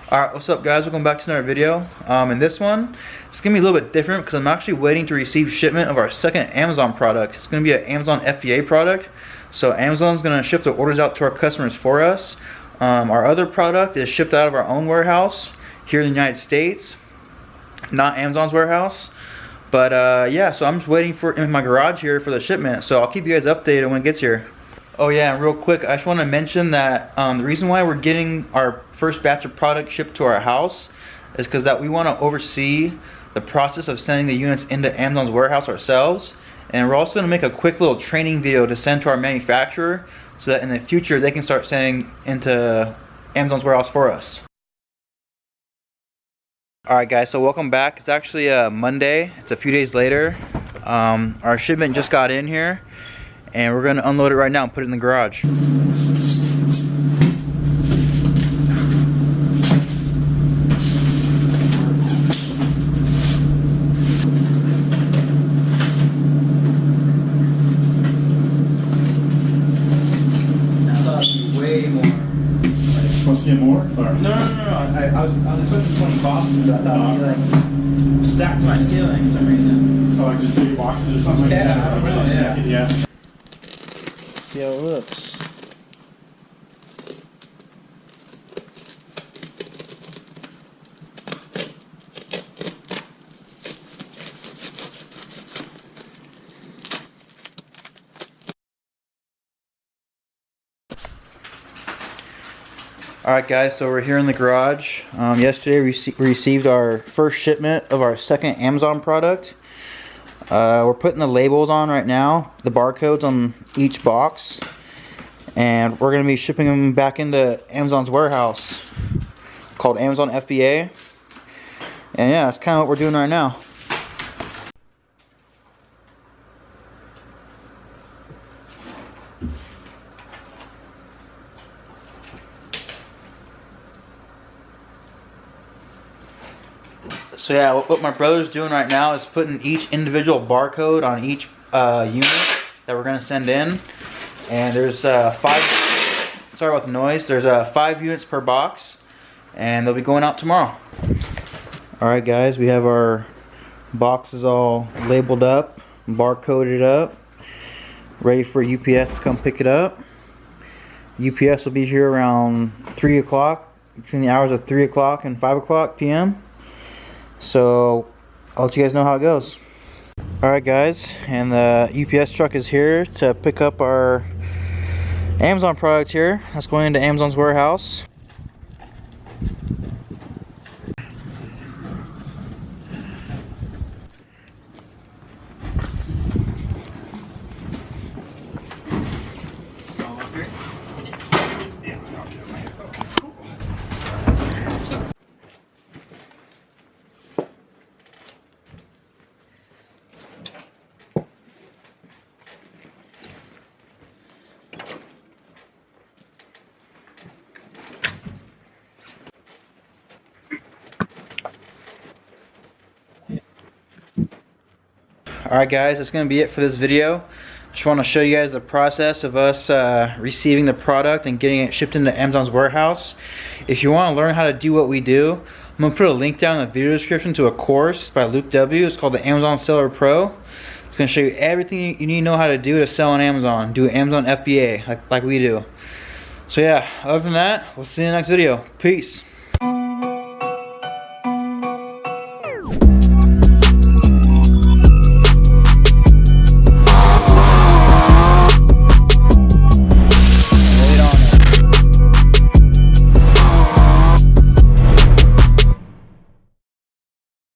Alright, what's up guys? Welcome back to another video. In this one, it's going to be a little bit different because I'm actually waiting to receive shipment of our second Amazon product. It's going to be an Amazon FBA product. So Amazon's going to ship the orders out to our customers for us. Our other product is shipped out of our own warehouse here in the United States, not Amazon's warehouse. But yeah, so I'm just waiting for it in my garage here for the shipment. So I'll keep you guys updated when it gets here. Oh yeah, and real quick, I just want to mention that the reason why we're getting our first batch of product shipped to our house is because that we want to oversee the process of sending the units into Amazon's warehouse ourselves. And we're also going to make a quick little training video to send to our manufacturer so that in the future they can start sending into Amazon's warehouse for us. Alright guys, so welcome back. It's actually Monday. It's a few days later. Our shipment just got in here. And we're going to unload it right now and put it in the garage. Way more. Want to see more? Or? No. I was expecting 20 boxes, but I thought it would be like stacked to my ceiling for some reason. So like just 3 boxes or something like that? I don't know, Yeah. See how it looks. Alright guys, so we're here in the garage. Yesterday we received our first shipment of our second Amazon product. We're putting the labels on right now, the barcodes on each box, and we're going to be shipping them back into Amazon's warehouse called Amazon FBA. And yeah, that's kind of what we're doing right now. So yeah, what my brother's doing right now is putting each individual barcode on each unit that we're going to send in. And there's 5, sorry about the noise, there's 5 units per box. And they'll be going out tomorrow. Alright guys, we have our boxes all labeled up, barcoded up, ready for UPS to come pick it up. UPS will be here around 3 o'clock, between the hours of 3 o'clock and 5 o'clock p.m. So I'll let you guys know how it goes. Alright guys, and the UPS truck is here to pick up our Amazon product here. That's going into Amazon's warehouse. Alright guys, that's going to be it for this video. Just want to show you guys the process of us receiving the product and getting it shipped into Amazon's warehouse. If you want to learn how to do what we do, I'm going to put a link down in the video description to a course by Luke W. It's called the Amazon Seller Pro. It's going to show you everything you need to know how to do to sell on Amazon. Do Amazon FBA like we do. So yeah, other than that, we'll see you in the next video. Peace.